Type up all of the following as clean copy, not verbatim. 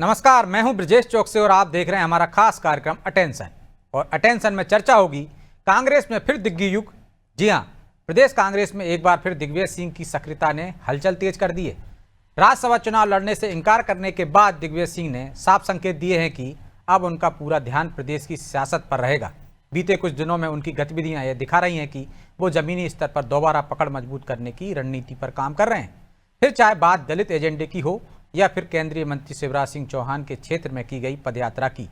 नमस्कार, मैं हूं ब्रजेश चौक से और आप देख रहे हैं हमारा खास कार्यक्रम अटेंशन। और अटेंशन में चर्चा होगी कांग्रेस में फिर दिग्गज युग। जी हां, प्रदेश कांग्रेस में एक बार फिर दिग्विजय सिंह की सक्रियता ने हलचल तेज कर दी है। राज्यसभा चुनाव लड़ने से इनकार करने के बाद दिग्विजय सिंह ने साफ संकेत दिए हैं कि अब उनका पूरा ध्यान प्रदेश की सियासत पर रहेगा। बीते कुछ दिनों में उनकी गतिविधियां ये दिखा रही हैं कि वो जमीनी स्तर पर दोबारा पकड़ मजबूत करने की रणनीति पर काम कर रहे हैं। फिर चाहे बात दलित एजेंडे की हो या फिर केंद्रीय मंत्री शिवराज सिंह चौहान के क्षेत्र में की गई पदयात्रा की।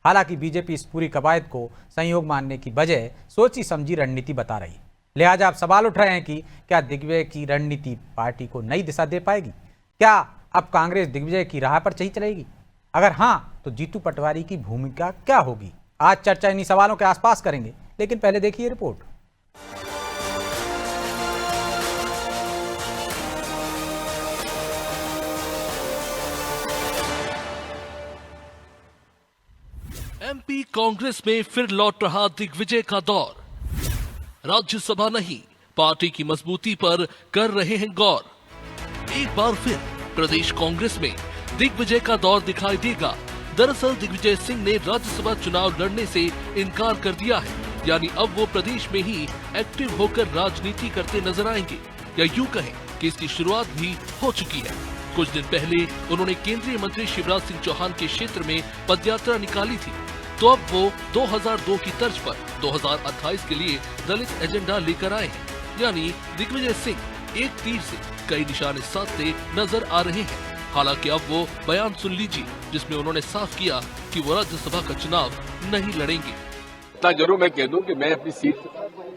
हालांकि बीजेपी इस पूरी कवायद को संयोग मानने की बजाय सोची समझी रणनीति बता रही है। लिहाजा अब सवाल उठ रहे हैं कि क्या दिग्विजय की रणनीति पार्टी को नई दिशा दे पाएगी? क्या अब कांग्रेस दिग्विजय की राह पर ही चलेगी? अगर हाँ, तो जीतू पटवारी की भूमिका क्या होगी? आज चर्चा इन्हीं सवालों के आसपास करेंगे, लेकिन पहले देखिए रिपोर्ट। एमपी कांग्रेस में फिर लौट रहा दिग्विजय का दौर। राज्यसभा नहीं, पार्टी की मजबूती पर कर रहे हैं गौर। एक बार फिर प्रदेश कांग्रेस में दिग्विजय का दौर दिखाई देगा। दरअसल दिग्विजय सिंह ने राज्यसभा चुनाव लड़ने से इनकार कर दिया है, यानी अब वो प्रदेश में ही एक्टिव होकर राजनीति करते नजर आएंगे, या यूं कहें कि इसकी शुरुआत भी हो चुकी है। कुछ दिन पहले उन्होंने केंद्रीय मंत्री शिवराज सिंह चौहान के क्षेत्र में पदयात्रा निकाली थी, तो अब वो 2002 की तर्ज पर 2028 के लिए दलित एजेंडा लेकर आए हैं। यानी दिग्विजय सिंह एक तीर से कई निशाने साधते नजर आ रहे हैं। हालांकि अब वो बयान सुन लीजिए, जिसमें उन्होंने साफ किया कि वो राज्यसभा का चुनाव नहीं लड़ेंगे। इतना जरूर मैं कह दूं कि मैं अपनी सीट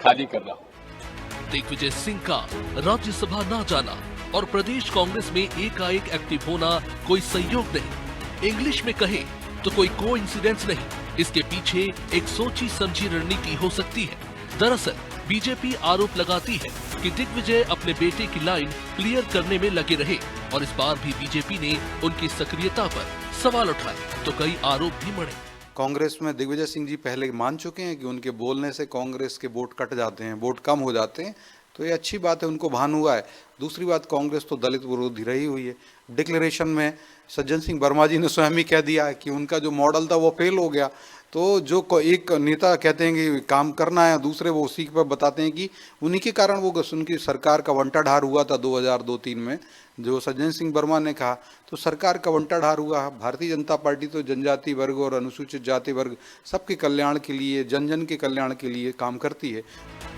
खाली कर रहा हूं। दिग्विजय सिंह का राज्यसभा न जाना और प्रदेश कांग्रेस में एकाएक एक्टिव होना कोई संयोग नहीं, इंग्लिश में कहे तो कोई कोइंसिडेंस नहीं। इसके पीछे एक सोची समझी रणनीति हो सकती है। दरअसल बीजेपी आरोप लगाती है कि दिग्विजय अपने बेटे की लाइन क्लियर करने में लगे रहे, और इस बार भी बीजेपी ने उनकी सक्रियता पर सवाल उठाए तो कई आरोप भी मढ़े। कांग्रेस में दिग्विजय सिंह जी पहले मान चुके हैं कि उनके बोलने से कांग्रेस के वोट कट जाते हैं, वोट कम हो जाते हैं, तो ये अच्छी बात है, उनको भान हुआ है। दूसरी बात, कांग्रेस तो दलित विरोधी रही हुई है। डिक्लेरेशन में सज्जन सिंह वर्मा जी ने स्वयं ही कह दिया है कि उनका जो मॉडल था वो फेल हो गया। तो जो एक नेता कहते हैं कि काम करना है, दूसरे वो उसी पर बताते हैं कि उन्हीं के कारण वो उनकी सरकार का वंटाढार हुआ था 2002-03 में। जो सज्जन सिंह वर्मा ने कहा, तो सरकार का वंटाढार हुआ। भारतीय जनता पार्टी तो जनजाति वर्ग और अनुसूचित जाति वर्ग सबके कल्याण के लिए, जन जन के कल्याण के लिए काम करती है।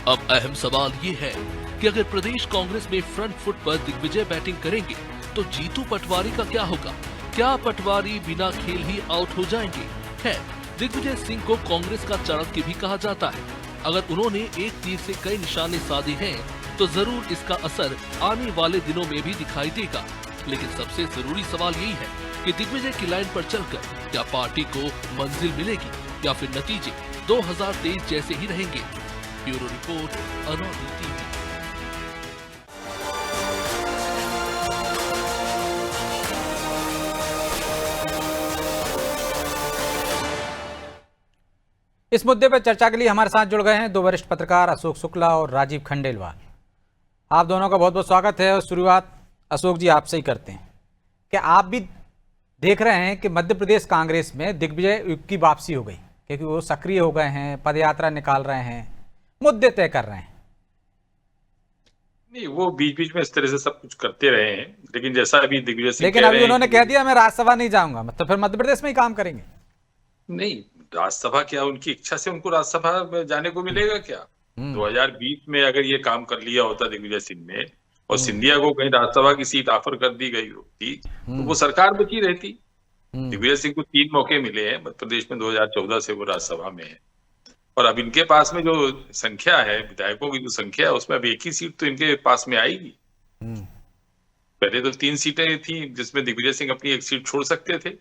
अब अहम सवाल ये है कि अगर प्रदेश कांग्रेस में फ्रंट फुट पर दिग्विजय बैटिंग करेंगे तो जीतू पटवारी का क्या होगा? क्या पटवारी बिना खेल ही आउट हो जाएंगे? खैर, दिग्विजय सिंह को कांग्रेस का चाणक्य भी कहा जाता है। अगर उन्होंने एक तीर से कई निशाने साधे हैं तो जरूर इसका असर आने वाले दिनों में भी दिखाई देगा। लेकिन सबसे जरूरी सवाल यही है कि दिग्विजय की लाइन पर चलकर क्या पार्टी को मंजिल मिलेगी, या फिर नतीजे 2023 जैसे ही रहेंगे। ब्यूरो रिपोर्ट, अनोखी टीवी। इस मुद्दे पर चर्चा के लिए हमारे साथ जुड़ गए हैं दो वरिष्ठ पत्रकार अशोक शुक्ला और राजीव खंडेलवाल। आप दोनों का बहुत बहुत स्वागत है। और शुरुआत अशोक जी आपसे ही करते हैं। क्या आप भी देख रहे हैं कि मध्य प्रदेश कांग्रेस में दिग्विजय युग की वापसी हो गई, क्योंकि वो सक्रिय हो गए हैं, पदयात्रा निकाल रहे हैं, मुद्दे तय कर रहे हैं? नहीं, वो बीच बीच में इस तरह से सब कुछ करते रहे हैं, लेकिन जैसा अभी दिग्विजय सिंह लेकिन अभी उन्होंने कह दिया मैं राज्यसभा नहीं जाऊंगा, मतलब फिर मध्य प्रदेश में ही काम करेंगे? नहीं, राज्यसभा क्या उनकी इच्छा से उनको राज्यसभा में जाने को मिलेगा क्या? 2020 में अगर ये काम कर लिया होता दिग्विजय सिंह ने और सिंधिया को कहीं राज्यसभा की सीट ऑफर कर दी गई होती तो वो सरकार बची रहती। दिग्विजय सिंह को 3 मौके मिले हैं मध्य प्रदेश में, 2014 से वो राज्यसभा में है, और अब इनके पास में जो संख्या है, विधायकों की जो संख्या है, उसमें अब एक ही सीट तो इनके पास में आएगी। पहले तो 3 सीटें थी जिसमें दिग्विजय सिंह अपनी एक सीट छोड़ सकते थे,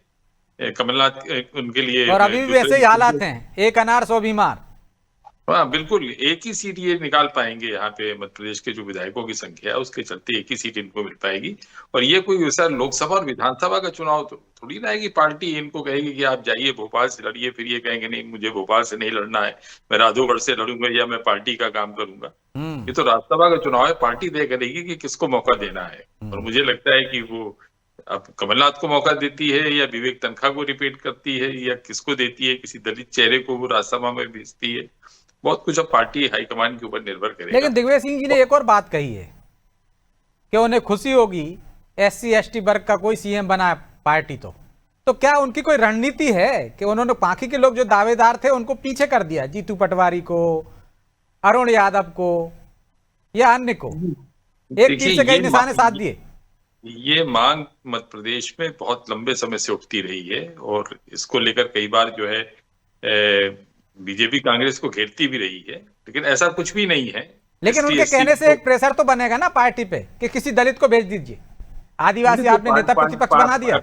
कमलनाथ उनके लिए, और अभी भी वैसे ही हालात हैं, एक अनार 100 बीमार। हाँ बिल्कुल, एक ही सीट ये निकाल पाएंगे। यहाँ पे मध्य प्रदेश के जो विधायकों की संख्या है उसके चलते एक ही सीट इनको मिल पाएगी। और ये कोई वैसा लोकसभा और विधानसभा का चुनाव तो थोड़ी ना है कि पार्टी इनको कहेगी कि आप जाइए भोपाल से लड़िए, फिर ये कहेंगे नहीं मुझे भोपाल से नहीं लड़ना है, मैं राधोगढ़ से लड़ूंगा या मैं पार्टी का काम करूंगा। ये तो राज्यसभा का चुनाव है, पार्टी तय करेगी कि किसको मौका देना है। और मुझे लगता है कि वो अब कमलनाथ को मौका देती है या विवेक तन्खा को रिपीट करती है या किसको देती है, किसी दलित चेहरे को वो राज्यसभा में भेजती है, बहुत कुछ अब पार्टी हाईकमान के ऊपर निर्भर करेगा। लेकिन दिग्विजय सिंह जी ने एक और बात कही है कि उन्हें खुशी होगी SC/ST वर्ग का कोई CM बना पार्टी तो क्या उनकी कोई रणनीति है कि उन्होंने बाकी के लोग जो दावेदार थे उनको पीछे कर दिया, जीतू पटवारी को, अरुण यादव को या अन्य को, एक तीर से कई निशाने साध दिए? ये मांग मध्य प्रदेश में बहुत लंबे समय से उठती रही है और इसको लेकर कई बार जो है बीजेपी कांग्रेस को घेरती भी रही है, लेकिन ऐसा कुछ भी नहीं है। लेकिन उनके कहने से एक प्रेशर तो बनेगा ना पार्टी पे कि किसी दलित को भेज दीजिए। आदिवासी आपने नेता प्रतिपक्ष बना दिया।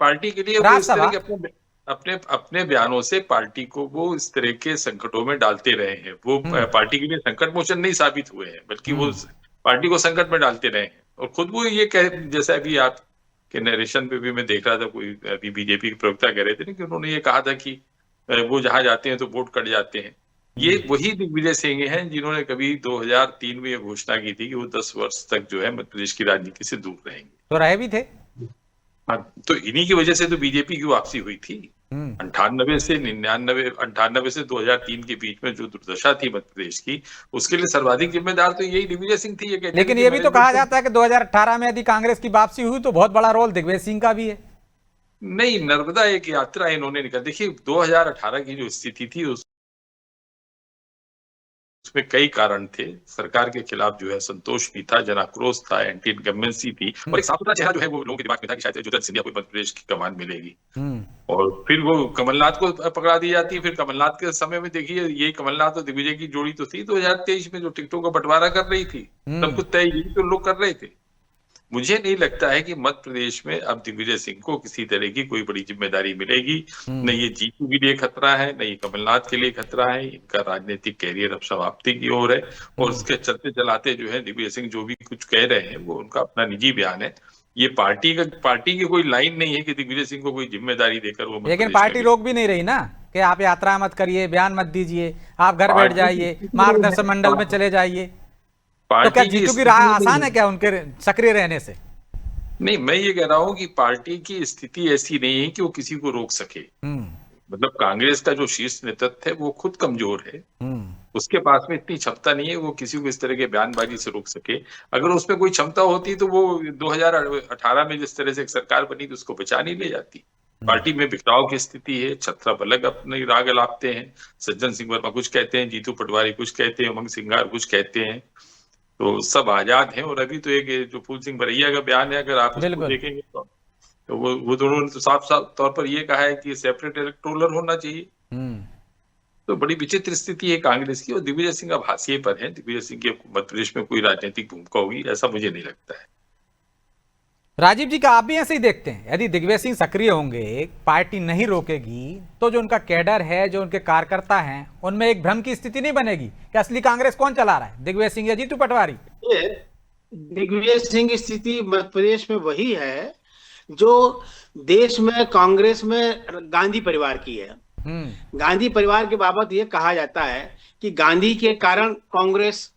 पार्टी के लिए वो इस तरह के अपने बयानों से पार्टी को वो इस तरह के संकटों में डालते रहे हैं। वो पार्टी के लिए संकट मोचन नहीं साबित हुए हैं, बल्कि वो पार्टी को संकट में डालते रहे हैं। और खुद वो ये कह, जैसा अभी आपके नरेशन पे भी मैं देख रहा था, कोई अभी बीजेपी के प्रवक्ता कह रहे थे कि उन्होंने ये कहा था कि वो जहां जाते हैं तो वोट कट जाते हैं। ये वही दिग्विजय सिंह हैं जिन्होंने कभी 2003 में ये घोषणा की थी कि वो 10 वर्ष तक जो है मध्य प्रदेश की राजनीति से दूर रहेंगे, तो रहे भी थे। हाँ, तो इन्हीं की वजह से तो बीजेपी की वापसी हुई थी। 98 से 2003 के बीच में जो दुर्दशा थी मध्य प्रदेश की, उसके लिए सर्वाधिक जिम्मेदार तो यही दिग्विजय सिंह थी। ये लेकिन ये भी तो कहा जाता है कि 2018 में यदि कांग्रेस की वापसी हुई तो बहुत बड़ा रोल दिग्विजय सिंह का भी है। नहीं, नर्मदा एक यात्रा इन्होंने निकाल, देखिए 2018 की जो स्थिति थी उसमें कई कारण थे। सरकार के खिलाफ जो है संतोष भी था, जनाक्रोश था, एंटी इनकम्बेंसी थी और एक साफ सुथरा चेहरा जो है वो लोगों के दिमाग में था कि शायद ज्योतिरादित्य सिंधिया को मध्य प्रदेश की कमान मिलेगी। और फिर वो कमलनाथ को पकड़ा दी जाती। फिर कमलनाथ के समय में देखिए, ये कमलनाथ और दिग्विजय की जोड़ी तो थी 2023 में जो टिकटों का बंटवारा कर रही थी, सब कुछ तय यही तो लोग कर रहे थे। मुझे नहीं लगता है कि मध्य प्रदेश में अब दिग्विजय सिंह को किसी तरह की कोई बड़ी जिम्मेदारी मिलेगी। न ये जीतू के लिए खतरा है, न ये कमलनाथ के लिए खतरा है। इनका राजनीतिक कैरियर अब समाप्ति की ओर है और उसके चलते चलाते जो है दिग्विजय सिंह जो भी कुछ कह रहे हैं वो उनका अपना निजी बयान है। ये पार्टी की कोई लाइन नहीं है कि दिग्विजय सिंह को कोई जिम्मेदारी देकर वो। लेकिन पार्टी रोक भी नहीं रही ना कि आप यात्रा मत करिए, बयान मत दीजिए, आप घर बैठ जाइए, मार्गदर्शन मंडल में चले जाइए। तो क्या जीतू की राह आसान है क्या उनके सक्रिय रहने से? नहीं, मैं ये कह रहा हूं कि पार्टी की स्थिति ऐसी नहीं है कि वो किसी को रोक सके। मतलब कांग्रेस का जो शीर्ष नेतृत्व है वो खुद कमजोर है, उसके पास में इतनी क्षमता नहीं है वो किसी को इस तरह के बयानबाजी से रोक सके। अगर उसमें कोई क्षमता होती तो वो 2018 में जिस तरह से एक सरकार बनी तो उसको बचा नहीं ले जाती। पार्टी में बिखराव की स्थिति है, छत्रप अलग अपने राग अलापते हैं, सज्जन सिंह वर्मा कुछ कहते हैं, जीतू पटवारी कुछ कहते हैं, उमंग सिंघार कुछ कहते हैं, तो सब आजाद हैं। और अभी तो एक जो फूल सिंह बरैया का बयान है, अगर आप उसको देखेंगे तो वो दोनों ने तो साफ साफ तौर पर ये कहा है कि सेपरेट इलेक्टोरल होना चाहिए। तो बड़ी विचित्र स्थिति है कांग्रेस की और दिग्विजय सिंह अब हाशिए पर है। दिग्विजय सिंह की मध्य प्रदेश में कोई राजनीतिक भूमिका होगी ऐसा मुझे नहीं लगता है। राजीव जी का आप भी ऐसे ही देखते हैं? यदि दिग्विजय सिंह सक्रिय होंगे, पार्टी नहीं रोकेगी, तो जो उनका कैडर है, जो उनके कार्यकर्ता हैं, उनमें एक भ्रम की स्थिति नहीं बनेगी कि असली कांग्रेस कौन चला रहा है, दिग्विजय सिंह या जीतू पटवारी? दिग्विजय सिंह की स्थिति मध्य प्रदेश में वही है जो देश में कांग्रेस में गांधी परिवार की है। गांधी परिवार के बाबत ये कहा जाता है कि गांधी के कारण कांग्रेस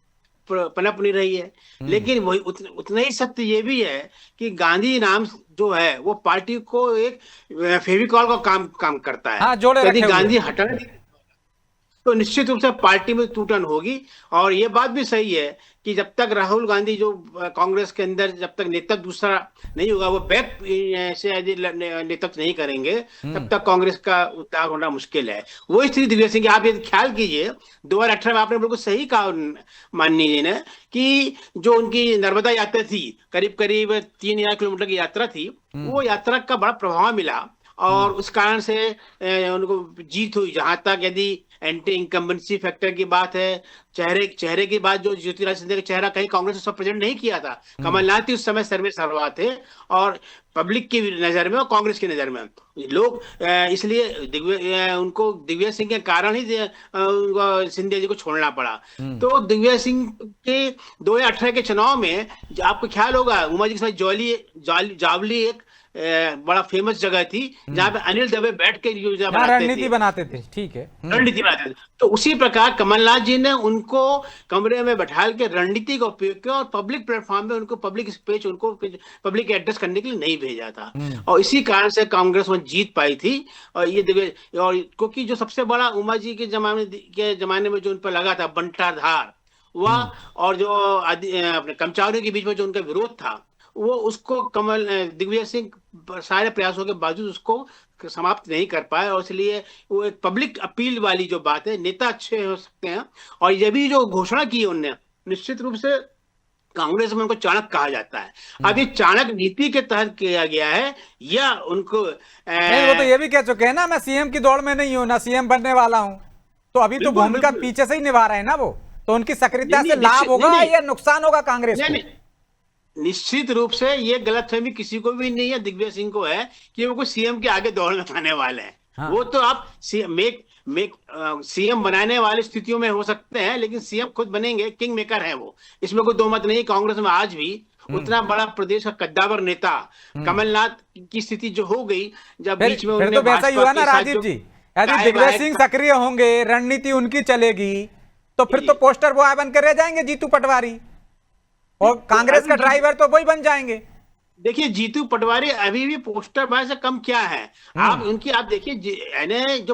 पनप नहीं रही है, लेकिन वही उतना ही सत्य ये भी है कि गांधी नाम जो है वो पार्टी को एक फेविकॉल का काम करता है। हाँ, जोड़े यदि गांधी हटा तो निश्चित रूप से पार्टी में टूटन होगी। और ये बात भी सही है कि जब तक राहुल गांधी जो कांग्रेस के अंदर जब तक नेतृत्व दूसरा नहीं होगा, वो बैक से यदि नेतृत्व नहीं करेंगे, तब तक कांग्रेस का उद्धार होना मुश्किल है। वो स्थिति दिग्विजय सिंह की आप ये ख्याल कीजिए, 2018 में आपने बिल्कुल सही कहा माननीय जी ने कि जो उनकी नर्मदा यात्रा थी, करीब 3000 किलोमीटर की यात्रा थी, वो यात्रा का बड़ा प्रभाव मिला और उस कारण से उनको जीत हुई। जहां तक यदि एंटी इनकम्बेंसी फैक्टर की बात है, चेहरे की बात, जो ज्योतिरादित्य सिंधिया का चेहरा कहीं कांग्रेस ने सब प्रेजेंट नहीं किया था। कमलनाथ ही उस समय सर्वा थे और पब्लिक की नजर में और कांग्रेस की नजर में लोग इसलिए उनको दिग्विजय सिंह के कारण ही सिंधिया जी को छोड़ना पड़ा। तो दिग्विजय सिंह के 2018 के चुनाव में आपको ख्याल होगा, उमा जी के साथ जावली एक बड़ा फेमस जगह थी जहाँ पे अनिल दवे बैठ के योजना यहाँ बनाते रणनीति थे, बनाते थे, ठीक है। रणनीति बनाते थे। तो उसी प्रकार कमलनाथ जी ने उनको कमरे में बैठा के रणनीति का उपयोग किया और पब्लिक प्लेटफॉर्म में उनको पब्लिक स्पीच, उनको पब्लिक एड्रेस करने के लिए नहीं भेजा था, और इसी कारण से कांग्रेस वहां जीत पाई थी। और ये और क्योंकि जो सबसे बड़ा उमा जी के जमाने में जो उन पर लगा था बंटाधार वह, और जो अपने कर्मचारियों के बीच में जो उनका विरोध था, वो उसको दिग्विजय सिंह सारे प्रयासों के बावजूद उसको समाप्त नहीं कर पाए, और इसलिए वो एक पब्लिक अपील वाली जो बात है, नेता अच्छे हो सकते हैं, और ये भी जो घोषणा की उनने, निश्चित रूप से कांग्रेस में उनको चाणक्य कहा जाता है। अब ये चाणक्य नीति के तहत किया गया है या उनको नहीं, वो तो ये भी कह चुके हैं ना, मैं सीएम की दौड़ में नहीं हूं, ना सीएम बनने वाला हूं, तो अभी तो भूमिका पीछे से ही निभा रहे हैं ना वो, तो उनकी सक्रियता से लाभ होगा या नुकसान होगा कांग्रेस को? निश्चित रूप से ये गलतफहमी किसी को भी नहीं है, दिग्विजय सिंह को है कि वो कोई सीएम के आगे दौड़ने आने वाले हैं। हाँ। वो तो आप सीएम बनाने वाली स्थितियों में हो सकते हैं, लेकिन सीएम खुद बनेंगे, किंग मेकर है वो, इसमें कोई दो मत नहीं। कांग्रेस में आज भी उतना बड़ा प्रदेश का कद्दावर नेता कमलनाथ की स्थिति जो हो गई, जब बीच में फिर तो वैसा ही हुआ ना राजीव जी, यदि दिग्विजय सिंह सक्रिय होंगे, रणनीति उनकी चलेगी, तो फिर तो पोस्टर बॉय बन के रह जाएंगे जीतू पटवारी, और कांग्रेस का ड्राइवर तो वही बन जाएंगे। देखिए जीतू पटवारी अभी भी पोस्टर बॉय से कम क्या है, आप देखिए जो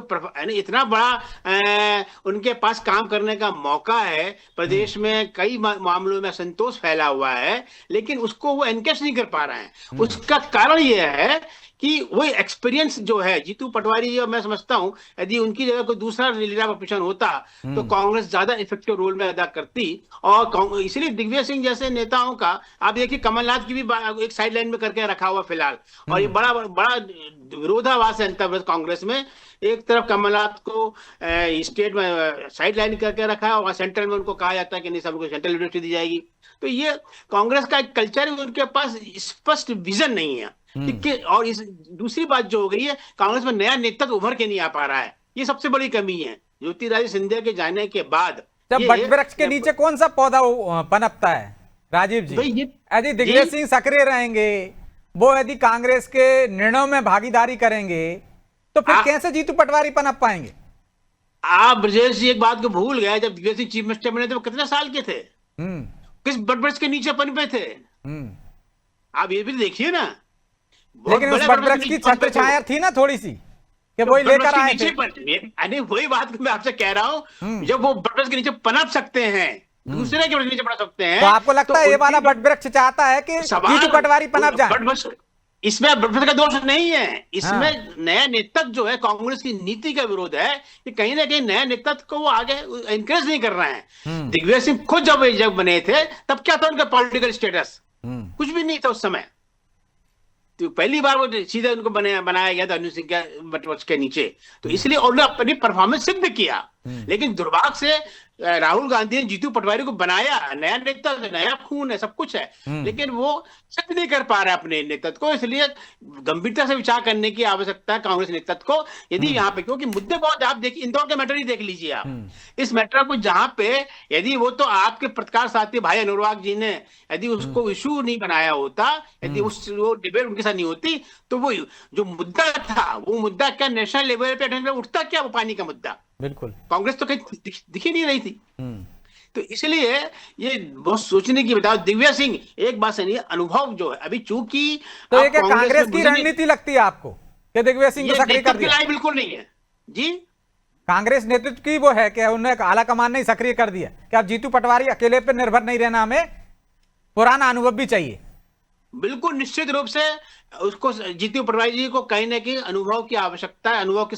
इतना बड़ा उनके पास काम करने का मौका है, प्रदेश में कई मामलों में असंतोष फैला हुआ है, लेकिन उसको वो एनकेश नहीं कर पा रहे हैं। उसका कारण यह है कि वो एक्सपीरियंस जो है जीतू पटवारी जी, मैं समझता हूं यदि उनकी जगह कोई दूसरा लीडर ऑपोजिशन होता तो कांग्रेस ज्यादा इफेक्टिव रोल में अदा करती, और इसलिए दिग्विजय सिंह जैसे नेताओं का आप देखिए, कमलनाथ की भी एक साइड लाइन में करके रखा हुआ फिलहाल, और ये बड़ा बड़ा विरोधाभास है अंतर्गत कांग्रेस में। एक तरफ कमलनाथ को स्टेट में साइड लाइन करके रखा है, और सेंट्रल में उनको कहा जाता है कि नहीं, सबको सेंट्रल लीडरशिप दी जाएगी। तो ये कांग्रेस का एक कल्चर है, उनके पास स्पष्ट विजन नहीं है। और इस दूसरी बात जो हो गई है, कांग्रेस में नया नेतृत्व उभर के नहीं आ पा रहा है, ये सबसे बड़ी कमी है। ज्योतिरादित्य सिंधिया के जाने के बाद जब वटवृक्ष के नीचे कौन सा पौधा पनपता है राजीव जी? यदि दिग्विजय सिंह सक्रिय रहेंगे, वो यदि कांग्रेस के निर्णयों में भागीदारी करेंगे, तो फिर कैसे जीतू पटवारी पनप पाएंगे? आप ब्रजेश जी एक बात को भूल गए, जब दिग्विजय सिंह चीफ मिनिस्टर बने थे वो कितने साल के थे, किस वटवृक्ष के नीचे पनपे थे? आप ये भी देखिए ना। लेकिन उस वटवृक्ष की छत्र छाया थी ना थोड़ी सी, कि वही लेकर आए थे। वही बात मैं आपसे कह रहा हूँ, जब वो वटवृक्ष के नीचे पनप सकते हैं, दूसरे के नीचे पनप सकते हैं, तो आपको लगता है ये वाला वटवृक्ष चाहता है कि जीतू पटवारी पनप जाए? इसमें वटवृक्ष का दोष नहीं है, इसमें नया नेतृत्व जो है, कांग्रेस की नीति का विरोध है कि कहीं ना कहीं नया नेतृत्व को वो आगे एनकरेज नहीं कर रहे हैं। दिग्विजय सिंह खुद जब बने थे तब क्या था उनका पॉलिटिकल स्टेटस? कुछ भी नहीं था उस समय। तो पहली बार वो सीधे उनको बनाया गया था अनु सिंह के वटवृक्ष के नीचे, तो इसलिए उन्होंने अपनी परफॉर्मेंस सिद्ध किया। लेकिन दुर्भाग्य से राहुल गांधी ने जीतू पटवारी को बनाया, नया नेतृत्व, नया खून है, सब कुछ है, लेकिन वो सिद्ध नहीं कर पा रहा है अपने नेतृत्व को। इसलिए गंभीरता से विचार करने की आवश्यकता है कांग्रेस नेतृत्व को, यदि यहाँ पे, क्योंकि मुद्दे बहुत, आप देखिए इंदौर के मैटर ही देख लीजिए आप, इस मैटर को जहां पे यदि वो तो आपके पत्रकार साथी भाई अनुराग जी ने यदि उसको इशू नहीं बनाया होता, यदि वो डिबेट उनके साथ नहीं होती, तो वो जो मुद्दा था, वो मुद्दा क्या नेशनल लेवल पे उठता, क्या वो पानी का मुद्दा? बिल्कुल, कांग्रेस तो कहीं दिखी नहीं रही थी। तो इसलिए ये बहुत सोचने की बताओ। दिग्विजय सिंह एक बात नहीं, अनुभव जो है अभी, चूंकि तो ये कांग्रेस की रणनीति लगती है आपको कि दिग्विजय सिंह को सक्रिय कर दिया? बिल्कुल नहीं है जी, कांग्रेस नेतृत्व की वो है कि उन्होंने आला कमान ने सक्रिय कर दिया कि अब जीतू पटवारी अकेले पर निर्भर नहीं रहना, हमें पुराना अनुभव भी चाहिए। बिल्कुल निश्चित रूप से उसको, जीतू पटवारी जी को कहीं ना कहीं अनुभव की आवश्यकता है, अनुभव के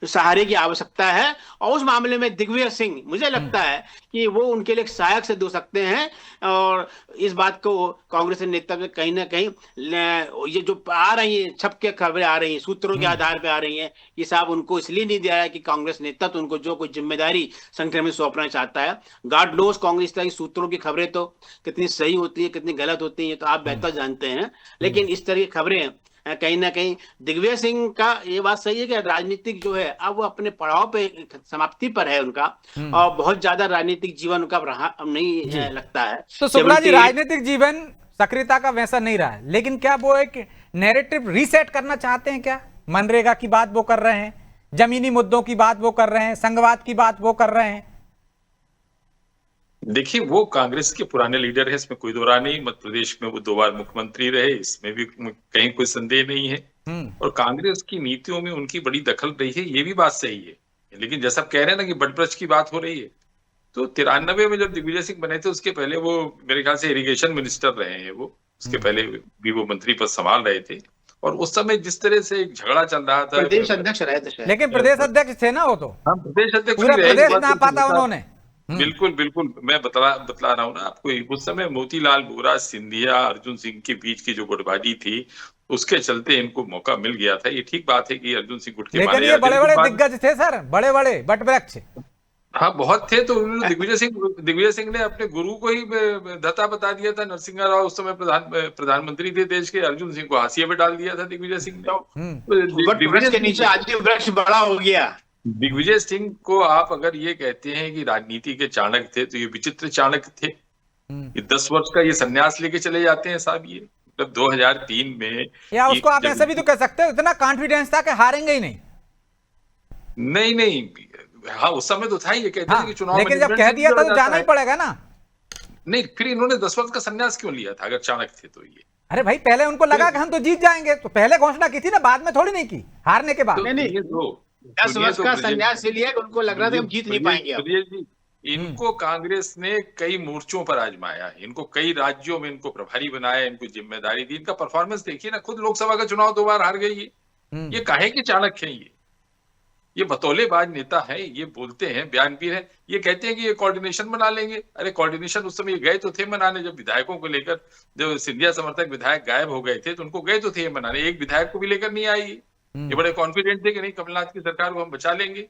सहारे की आवश्यकता है, और उस मामले में दिग्विजय सिंह मुझे लगता है कि वो उनके लिए सहायक सिद्ध हो सकते हैं। और इस बात को कांग्रेस नेतृत्व कहीं ना कहीं, ये जो आ रही है छप के खबरें आ रही हैं, सूत्रों के आधार पर आ रही हैं, ये साहब उनको इसलिए नहीं दिया है कि कांग्रेस नेतृत्व उनको जो कोई जिम्मेदारी संगठन में सौंपना चाहता है। गॉड नोस कांग्रेस की सूत्रों की खबरें तो कितनी सही होती है, कितनी गलत होती है, तो आप बेहतर जानते हैं, लेकिन इस तरह खबरें कहीं ना कहीं दिग्विजय सिंह का ये बात सही है कि राजनीतिक जो है अब वो अपने पड़ाव पे समाप्ति पर है उनका, और बहुत ज्यादा राजनीतिक जीवन उनका रहा नहीं लगता है। तो शुक्ला जी, राजनीतिक जीवन सक्रियता का वैसा नहीं रहा है, लेकिन क्या वो एक नैरेटिव रीसेट करना चाहते हैं? क्या मनरेगा की बात वो कर रहे हैं, जमीनी मुद्दों की बात वो कर रहे हैं, संघवाद की बात वो कर रहे हैं? देखिए, वो कांग्रेस के पुराने लीडर है, इसमें कोई दो राय नहीं। मध्य प्रदेश में वो 2 बार मुख्यमंत्री रहे, इसमें भी कहीं कोई संदेह नहीं है। और कांग्रेस की नीतियों में उनकी बड़ी दखल रही है, ये भी बात सही है। लेकिन जैसा आप कह रहे हैं ना कि बटब्रज की बात हो रही है, तो 93 में जब दिग्विजय सिंह बने थे, उसके पहले वो मेरे ख्याल से इरिगेशन मिनिस्टर रहे हैं। वो उसके पहले भी वो मंत्री पद संभाल रहे थे। और उस समय जिस तरह से एक झगड़ा चल रहा था, प्रदेश अध्यक्ष रहे थे शायद। लेकिन प्रदेश अध्यक्ष थे ना वो तो, हम प्रदेश अध्यक्ष पूरा भी रहे, प्रदेश इस बात ना को पाता समझता- उन्होंने। बिल्कुल बिल्कुल, मैं बतला रहा हूँ ना आपको। उस समय मोतीलाल वोरा, सिंधिया, अर्जुन सिंह के बीच की जो गुटबाजी थी, उसके चलते इनको मौका मिल गया था। ये ठीक बात है कि अर्जुन सिंह गुट के लेकिन मारे ये जाते, बड़े लेकिन बड़े बाद- दिग्गज थे सर, बड़े बड़े वटवृक्ष। हाँ, बहुत थे। तो उन्होंने दिग्विजय सिंह ने अपने गुरु को ही धता बता दिया था। नरसिंह राव उस समय प्रधानमंत्री थे देश के, अर्जुन सिंह को हाशिए पे डाल दिया था दिग्विजय सिंह ने। तो बट वृक्ष के नीचे आज भी वृक्ष बड़ा हो गया। दिग्विजय सिंह को आप अगर ये कहते हैं कि राजनीति के चाणक्य थे, तो ये विचित्र चाणक्य थे। ये 10 वर्ष का ये संन्यास लेके चले जाते हैं साहब। ये मतलब 2003 में, या उसको आप ऐसे भी तो कह सकते हो, इतना कॉन्फिडेंस था कि हारेंगे ही नहीं। नहीं, हाँ उस समय तो था ही। ये कहते हाँ, हैं कि चुनाव लेकिन जब मैनेजमेंट कह से दिया था जुड़ा तो जाता जाना ही है। पड़ेगा ना। नहीं, फिर इन्होंने 10 वर्ष का संन्यास क्यों लिया था अगर चाणक्य थे तो? ये अरे भाई, पहले उनको लगा कि हम तो जीत जाएंगे, तो पहले घोषणा की थी ना, बाद में थोड़ी नहीं की, हारने के बाद। तो नहीं, ये तो 10 वर्ष का संन्यास लिया कि उनको लग रहा था कि हम जीत नहीं पाएंगे अब। ब्रजेश जी, इनको कांग्रेस ने कई मोर्चों पर आजमाया, इनको कई राज्यों में इनको प्रभारी बनाया, इनको जिम्मेदारी दी। इनका परफॉर्मेंस देखिए ना, खुद लोकसभा का चुनाव 2 बार हार गई है। ये काहे के चाणक्य हैं? ये बतौलेबाज नेता है, ये बोलते हैं, बयानवीर है। ये कहते हैं कि ये कोऑर्डिनेशन बना लेंगे। अरे कोऑर्डिनेशन उस समय गए तो थे मनाने, जब विधायकों को लेकर, जब सिंधिया समर्थक विधायक गायब हो गए थे, तो उनको गए तो थे मनाने। एक विधायक को भी लेकर नहीं आई। ये बड़े कॉन्फिडेंट थे कि नहीं, कमलनाथ की सरकार को हम बचा लेंगे।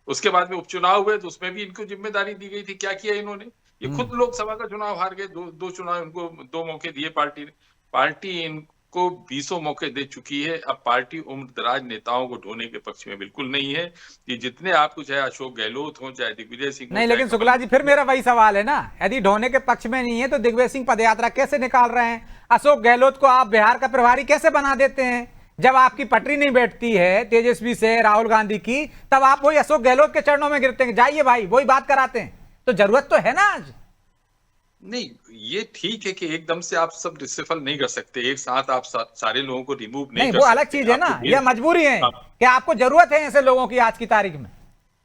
उसके बाद में उपचुनाव हुए तो उसमें भी इनको जिम्मेदारी दी गई थी। क्या किया इन्होंने? ये खुद लोकसभा का चुनाव हार गए। दो चुनाव इनको 2 मौके दिए पार्टी ने। पार्टी इनको 20 मौके दे चुकी है। अब पार्टी उम्रदराज नेताओं को ढोने के पक्ष में बिल्कुल नहीं है। कि जितने आपको, चाहे अशोक गहलोत हो, चाहे दिग्विजय सिंह, नहीं, लेकिन शुक्ला जी, फिर मेरा वही सवाल है ना, यदि ढोने के पक्ष में नहीं है तो दिग्विजय सिंह पदयात्रा कैसे निकाल रहे हैं? अशोक गहलोत को आप बिहार का प्रभारी कैसे बना देते हैं? जब आपकी पटरी नहीं बैठती है तेजस्वी से, राहुल गांधी की, तब आप वही अशोक गहलोत के चरणों में गिरते हैं, जाइए भाई वही बात कराते हैं। तो जरूरत तो है ना आज। नहीं, ये ठीक है कि एकदम से आप सब रिसफल नहीं कर सकते, एक साथ आप सारे लोगों को रिमूव नहीं नहीं, कर वो सकते। अलग चीज है ना, आपको यह मजबूरी है हाँ। कि आपको जरूरत है ऐसे लोगों की आज की तारीख में।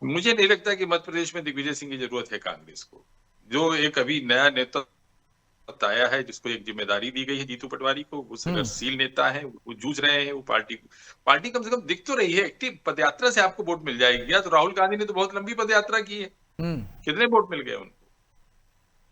मुझे नहीं लगता कि मध्य प्रदेश में दिग्विजय सिंह की जरूरत है कांग्रेस को। जो एक अभी नया नेता आया है, जिसको एक जिम्मेदारी दी गई है, जीतू पटवारी को, वो संघर्षशील नेता है, वो जूझ रहे हैं। वो पार्टी कम से कम दिख तो रही है। एक्टिव पदयात्रा से आपको वोट मिल जाएगी। या तो राहुल गांधी ने तो बहुत लंबी पदयात्रा की है, कितने वोट मिल गए उनको?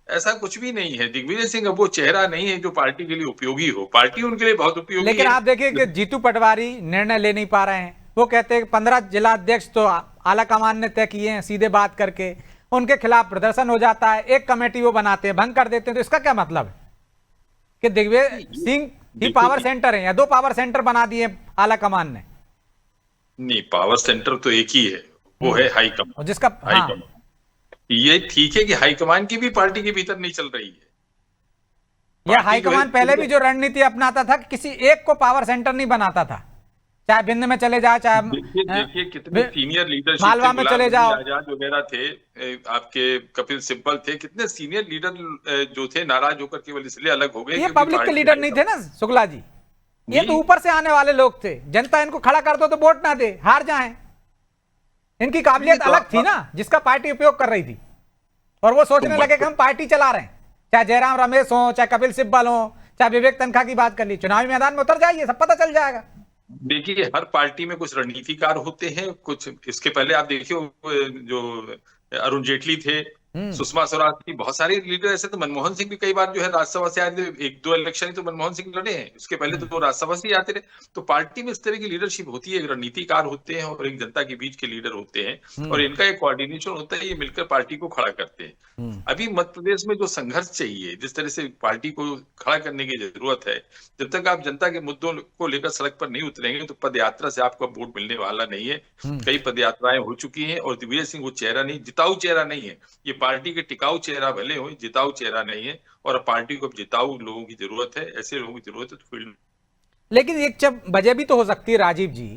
ऐसा कुछ भी नहीं है। दिग्विजय सिंह अब वो चेहरा नहीं है जो पार्टी के लिए उपयोगी हो। पार्टी उनके लिए बहुत उपयोगी लेकिन है। आप देखिए कि जीतू पटवारी निर्णय ले नहीं पा रहे हैं। वो कहते हैं 15 जिला अध्यक्ष तो आला कमान ने तय किए हैं, सीधे बात करके उनके खिलाफ प्रदर्शन हो जाता है, एक कमेटी वो बनाते हैं, भंग कर देते हैं। तो इसका क्या मतलब है कि दिग्विजय सिंह ही पावर सेंटर है या 2 पावर सेंटर बना दिए आला कमान ने? नहीं, पावर सेंटर तो एक ही है, वो है हाईकमान। और जिसका हाईकमान, ये ठीक है कि हाईकमान की भी पार्टी के भीतर नहीं चल रही है। यह हाईकमान पहले भी जो रणनीति अपनाता था कि किसी एक को पावर सेंटर नहीं बनाता था, चाहे भिंड में चले जाओ, चाहे देखिए कितने सीनियर लीडरशिप मालवा में चले जाओ, आजाद वगैरह थे, आपके कपिल सिब्बल थे, कितने सीनियर लीडर जो थे नाराज होकर केवल इसलिए अलग हो गए। ये पब्लिक के लीडर नहीं थे ना शुक्ला जी, ये तो ऊपर से आने वाले लोग थे। जनता इनको खड़ा कर दो तो वोट ना दे, हार जाएं। इनकी काबिलियत अलग थी ना, जिसका पार्टी उपयोग कर रही थी। और वो सोचने लगे कि हम पार्टी चला रहे हैं, चाहे जयराम रमेश हो, चाहे कपिल सिब्बल हो, चाहे विवेक तनखा की बात कर ली। चुनावी मैदान में उतर जाइए, सब पता चल जाएगा। देखिए, हर पार्टी में कुछ रणनीतिकार होते हैं, कुछ इसके पहले आप देखिए जो अरुण जेटली थे, सुषमा स्वराज थी, बहुत सारे लीडर ऐसे। तो मनमोहन सिंह भी कई बार जो है राज्यसभा से आए थे, 1-2 इलेक्शन ही तो मनमोहन सिंह लड़े हैं। उसके पहले तो वो राज्यसभा से ही आते रहे। तो पार्टी में इस तरह की लीडरशिप होती है, एक रणनीतिकार होते हैं और एक जनता के बीच के लीडर होते हैं, और इनका एक कोऑर्डिनेशन होता है, ये मिलकर पार्टी को खड़ा करते हैं। अभी मध्य प्रदेश में जो संघर्ष चाहिए, जिस तरह से पार्टी को खड़ा करने की जरूरत है, जब तक आप जनता के मुद्दों को लेकर सड़क पर नहीं उतरेंगे तो पदयात्रा से आपको वोट मिलने वाला नहीं है। कई पदयात्राएं हो चुकी हैं और दिग्विजय सिंह वो चेहरा नहीं, जिताऊ चेहरा नहीं है। ये पार्टी के टिकाऊ चेहरा भले हो, जिताऊ चेहरा नहीं है, और पार्टी को जिताऊ लोगों की जरूरत है, ऐसे लोगों की जरूरत है तो फील्ड। लेकिन एक जब वजह भी तो हो सकती है राजीव जी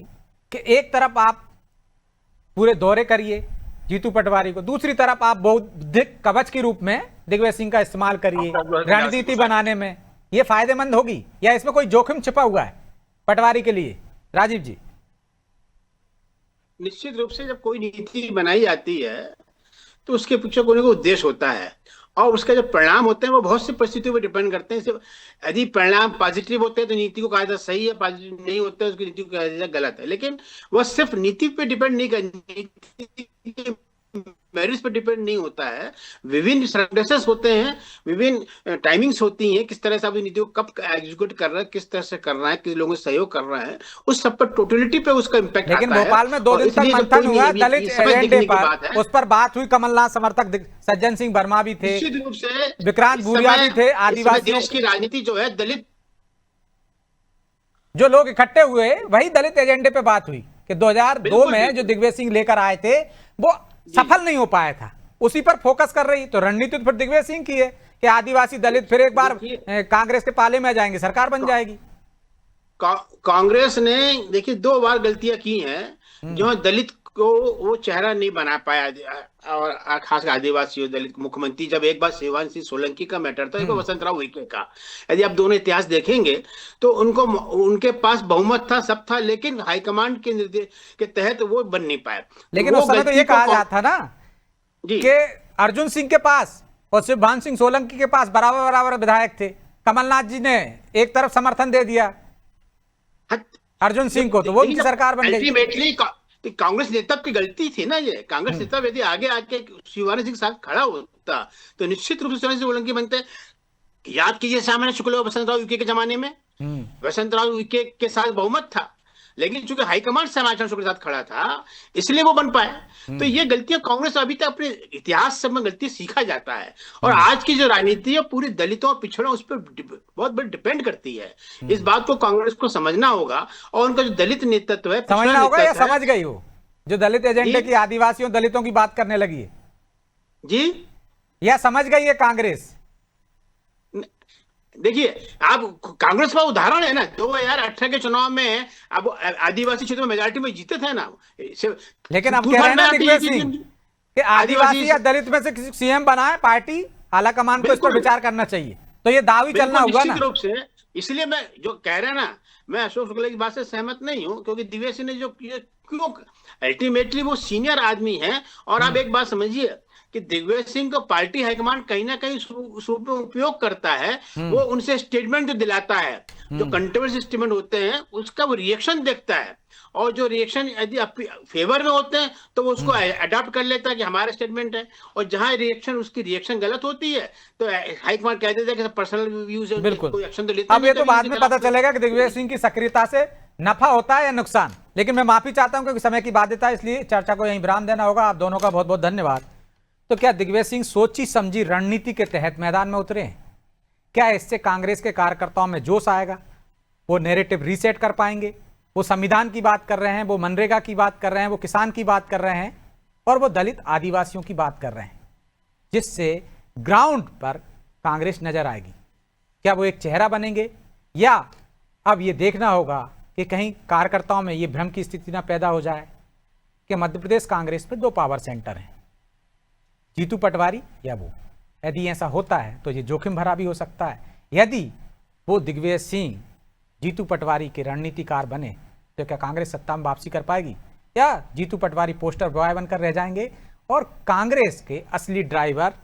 कि एक तरफ आप पूरे दौरे करिए जीतू पटवारी को, दूसरी तरफ आप बौद्धिक कवच के रूप में दिग्विजय सिंह का इस्तेमाल करिए रणनीति बनाने में, ये फायदेमंद होगी या इसमें कोई जोखिम छिपा हुआ है पटवारी के लिए? राजीव जी, निश्चित रूप से जब कोई नीति बनाई जाती है तो उसके पीछे कोई ना कोई उद्देश्य होता है, और उसका जो परिणाम होते हैं वो बहुत सी परिस्थितियों पर डिपेंड करते हैं। यदि परिणाम पॉजिटिव होते हैं तो नीति को कहा जाता सही है, पॉजिटिव नहीं होते हैं उसकी नीति को कहा जाता गलत है। लेकिन वह सिर्फ नीति पे डिपेंड नहीं करती, मेरिट्स पर डिपेंड नहीं होता है। विभिन्न सर्कमस्टेंसेस होते हैं, विभिन्न टाइमिंग्स होती हैं, किस तरह से अपनी नीति को कब एग्जीक्यूट कर रहा है, किस तरह से कर रहा है, किस लोगों से सहयोग कर रहा है, उस सब पर टोटलिटी पे उसका इम्पैक्ट आता है। लेकिन भोपाल में 2 दिन तक मंथन हुआ दलित एजेंडे पर, उस पर बात हुई, कमलनाथ समर्थक सज्जन सिंह वर्मा भी थे, निश्चित रूप से विक्रांत भूरिया भी थे, आदिवासियों देश की राजनीति जो है दलित जो लोग इकट्ठे हुए वही दलित एजेंडे पे बात हुई कि 2002 में जो दिग्विजय सिंह लेकर आए थे वो सफल नहीं हो पाया था, उसी पर फोकस कर रही। तो रणनीति तो फिर दिग्विजय सिंह की है कि आदिवासी दलित फिर एक बार कांग्रेस के पाले में आ जाएंगे, सरकार बन जाएगी। कांग्रेस ने देखिए 2 बार गलतियां की हैं, जो दलित को वो चेहरा नहीं बना पाया, और खासकर आदिवासी दलित मुख्यमंत्री। जब एक बार शिवराज सिंह सोलंकी का मैटर था, एक बार वसंतराव उइके का, यदि आप दोनों इतिहास देखेंगे तो उनके पास बहुमत था, सब था, लेकिन हाईकमांड के निर्देश के तहत वो बन नहीं पाए। लेकिन उस समय तो ये कहा जाता था ना कि अर्जुन सिंह के पास और शिवभान सिंह सोलंकी के पास बराबर बराबर विधायक थे, कमलनाथ जी ने एक तरफ समर्थन दे दिया अर्जुन सिंह को, तो वो उनकी सरकार बन गई। अल्टीमेटली कांग्रेस नेता की गलती थी ना, ये कांग्रेस नेता यदि आगे आके शिवराज सिंह के साथ खड़ा होता तो निश्चित रूप से शिवराज सिंह सोलंकी बनते। याद कीजिए सामान्य शुक्ल वसंतराव उइके के जमाने में वसंतराव उइके के साथ बहुमत था, लेकिन चूंकि हाईकमांड समाचार शुक्ल के साथ खड़ा था इसलिए वो बन पाया। तो ये गलतियां कांग्रेस अभी तक अपने इतिहास से गलती सीखा जाता है, और आज की जो राजनीति है पूरी दलितों और पिछड़ों उस पर बहुत बड़ी डिपेंड करती है। इस बात को कांग्रेस को समझना होगा, और उनका जो दलित नेतृत्व है समझना होगा, या समझ गई हो जो दलित एजेंडे की आदिवासियों दलितों की बात करने लगी है जी, या समझ गई है कांग्रेस? देखिए आप कांग्रेस का उदाहरण है ना, 2018 के चुनाव में अब आदिवासी क्षेत्र में मेजॉरिटी में जीते थे ना, लेकिन अब कह रहे हैं ना दिग्विजय सिंह कि आदिवासी या दलित में से किसी सीएम बनाए पार्टी, आला कमान को इस पर विचार करना चाहिए, तो ये दावी चलना होगा ना। रूप से इसलिए मैं जो कह रहे हैं ना, मैं अशोक शुक्ला की बात से सहमत नहीं हूं, क्योंकि दिग्विजय सिंह ने जो क्यों अल्टीमेटली वो सीनियर आदमी है। और आप एक बात समझिए कि दिग्विजय सिंह को पार्टी हाईकमान कहीं ना कहीं रूप में उपयोग करता है, वो उनसे स्टेटमेंट जो दिलाता है, जो कंट्रोवर्सी स्टेटमेंट होते हैं उसका वो रिएक्शन देखता है, और जो रिएक्शन यदि फेवर में होते हैं तो वो उसको अडॉप्ट कर लेता है कि हमारा स्टेटमेंट है, और जहां उसकी रिएक्शन गलत होती है तो हाईकमान कह देता है कि पर्सनल व्यूज है, कोई एक्शन तो लेता अब ये तो बाद में पता चलेगा कि दिग्विजय सिंह की सक्रियता से नफा होता है या नुकसान। लेकिन मैं माफी चाहता हूं क्योंकि समय की बाध्यता है, इसलिए चर्चा को यहीं विराम देना होगा। आप दोनों का बहुत बहुत धन्यवाद। तो क्या दिग्विजय सिंह सोची समझी रणनीति के तहत मैदान में उतरे हैं? क्या इससे कांग्रेस के कार्यकर्ताओं में जोश आएगा? वो नैरेटिव रीसेट कर पाएंगे? वो संविधान की बात कर रहे हैं, वो मनरेगा की बात कर रहे हैं, वो किसान की बात कर रहे हैं, और वो दलित आदिवासियों की बात कर रहे हैं, जिससे ग्राउंड पर कांग्रेस नजर आएगी। क्या वो एक चेहरा बनेंगे, या अब ये देखना होगा कि कहीं कार्यकर्ताओं में ये भ्रम की स्थिति ना पैदा हो जाए कि मध्य प्रदेश कांग्रेस में 2 पावर सेंटर हैं, जीतू पटवारी या वो। यदि ऐसा होता है तो ये जोखिम भरा भी हो सकता है। यदि वो दिग्विजय सिंह जीतू पटवारी के रणनीतिकार बने तो क्या कांग्रेस सत्ता में वापसी कर पाएगी, या जीतू पटवारी पोस्टर बॉय बनकर रह जाएंगे और कांग्रेस के असली ड्राइवर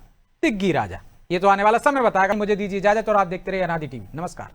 दिग्गी राजा? ये तो आने वाला समय बताएगा। मुझे दीजिए इजाजत और आप देखते रहिए अनादि टीवी। नमस्कार।